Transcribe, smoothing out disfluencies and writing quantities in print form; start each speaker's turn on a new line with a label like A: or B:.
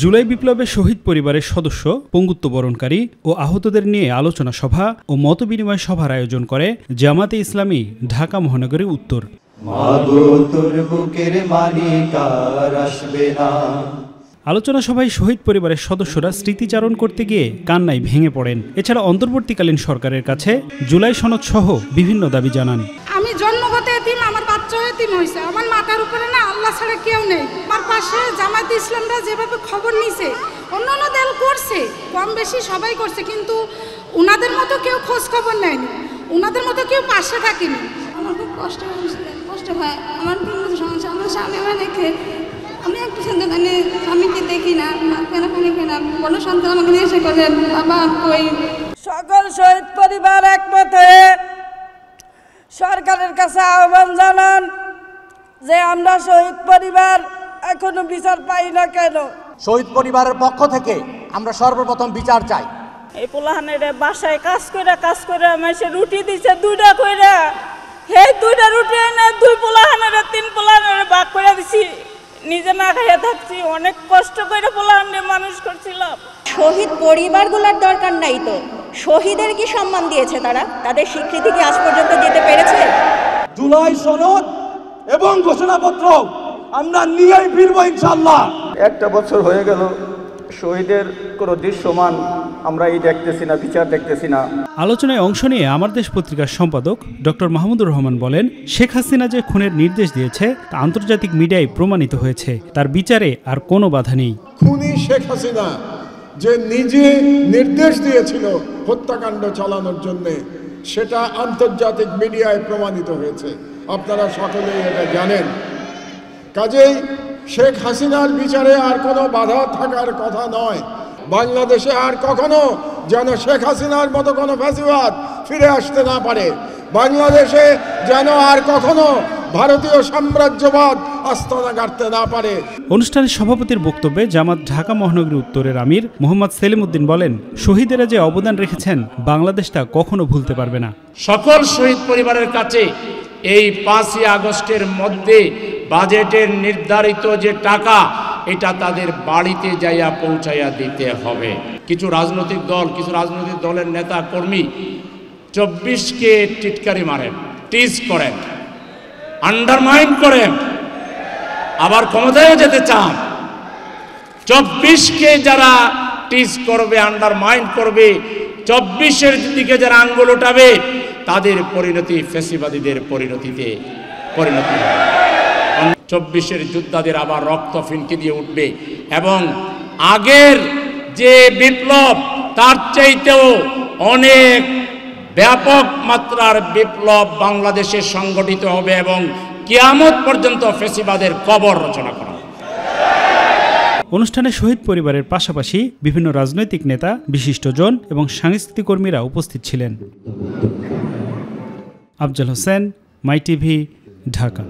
A: জুলাই বিপ্লবে শহীদ পরিবারের সদস্য, পঙ্গুত্ব বরণকারী ও আহতদের নিয়ে আলোচনা সভা ও মতবিনিময় সভার আয়োজন করে জামাতে ইসলামী ঢাকা মহানগরী উত্তর। আলোচনা সভায় শহীদ পরিবারের সদস্যরা স্মৃতিচারণ করতে গিয়ে কান্নায় ভেঙে পড়েন। এছাড়া অন্তর্বর্তীকালীন সরকারের কাছে জুলাই সনদ সহ বিভিন্ন দাবি জানান।
B: আমি জন্মগত এতিম, আমার বাচ্চা এতিম হয়েছে, আমার মাথার উপরে না আল্লাহ ছাড়া কেউ নেই। আমার পাশে জামাতে ইসলামরা যেভাবে খবর নিছে, অন্যান্য দল করছে, কম বেশি সবাই করছে, কিন্তু ওনাদের মতো কেউ খোঁজ খবর নেয়নি, ওনাদের মতো কেউ পাশে থাকেনি।
C: আমার খুব কষ্ট হয়, আমার কোনো সমস্যা, আমার স্বামী আমার রেখে আমি একটু সন্তান স্বামীকে দেখি না, কেন না বড় সন্তান আমাকে নিয়ে এসে করে বাবা কই।
D: সকল শহীদ পরিবার একমত হয়ে সরকারের কাছে আহ্বান জানান যে আমরা শহীদ পরিবার এখনো বিচার পাই না কেন।
E: শহীদ পরিবারের পক্ষ থেকে আমরা সর্বপ্রথম বিচার চাই।
D: এই পোলাহানের বাসায় কাজ করে মাসে রুটি দিছে 2টা কইরা, সেই 2টা রুটি এনে 2 পোলাহানের 3 পোলাহানের ভাগ করে দিছি, নিজে না খাইয়া থাকছি, অনেক কষ্ট করে পোলাহানের মানুষ করছিলাম।
F: শহীদ পরিবারগুলোর দরকার নাই তো, শহীদের কি সম্মান দিয়েছে তারা? তাদের স্বীকৃতি কি আজ পর্যন্ত দিতে পেরেছে?
E: জুলাই সনদ এবং ঘোষণাপত্র আমরা নিয়েই ফিরবো ইনশাআল্লাহ।
G: একটা বছর হয়ে গেল, শহীদের কোনো দৃশ্যমান আমরা দেখতেছি না, বিচার দেখতেছি না।
A: আলোচনায় অংশ নিয়ে আমার দেশ পত্রিকার সম্পাদক ডক্টর মাহমুদুর রহমান বলেন, শেখ হাসিনা যে খুনের নির্দেশ দিয়েছে তা আন্তর্জাতিক মিডিয়ায় প্রমাণিত হয়েছে, তার বিচারে আর কোনো বাধা নেই।
H: খুনি শেখ হাসিনা যে নিজে নির্দেশ দিয়েছিল হত্যাকাণ্ড চালানোর জন্য, সেটা আন্তর্জাতিক মিডিয়ায় প্রমাণিত হয়েছে, আপনারা সকলেই এটা জানেন। কাজেই শেখ হাসিনার বিচারে আর কোনো বাধা থাকার কথা নয়। বাংলাদেশে আর কখনো যেন শেখ হাসিনার মতো কোনো ফ্যাসিবাদ ফিরে আসতে না পারে, বাংলাদেশে যেন আর কখনো ভারতীয় সাম্রাজ্যবাদ আস্তানা গাড়তে না পারে।
A: অনুষ্ঠানের সভাপতির বক্তব্যে জামাত ঢাকা মহানগরী উত্তরের আমির মোহাম্মদ সেলিম উদ্দিন বলেন, শহীদেরা যে অবদান রেখেছেন বাংলাদেশ তা কখনো ভুলতে পারবে না।
I: সকল শহীদ পরিবারের কাছে এই 5ই আগস্টের মধ্যে বাজেটের নির্ধারিত যে টাকা, এটা তাদের বাড়িতে যাইয়া পৌঁছাইয়া দিতে হবে। কিছু রাজনৈতিক দলের নেতা কর্মী 24কে টিটকারি মারেন, টিজ করেন, আন্ডারমাইন করেন, আবার ক্ষমতায় যেতে চান। 24কে যারা টিজ করবে, আন্ডারমাইন করবে, 24-এর দিকে যারা আঙ্গুল উঠাবে, তাদের পরিণতি ফ্যাসিবাদীদের পরিণতি হবে। 24-এর যোদ্ধাদের আবার রক্ত ফিনকে দিয়ে উঠবে এবং আগের যে বিপ্লব তার চাইতেও অনেক ব্যাপক মাত্রার বিপ্লব বাংলাদেশে সংগঠিত হবে এবং কিয়ামত পর্যন্ত ফ্যাসিবাদের কবর রচনা করা হবে।
A: অনুষ্ঠানে শহীদ পরিবারের পাশাপাশি বিভিন্ন রাজনৈতিক নেতা, বিশিষ্টজন এবং সাংস্কৃতিক কর্মীরা উপস্থিত ছিলেন। আফজাল হোসেন, মাই টিভি, ঢাকা।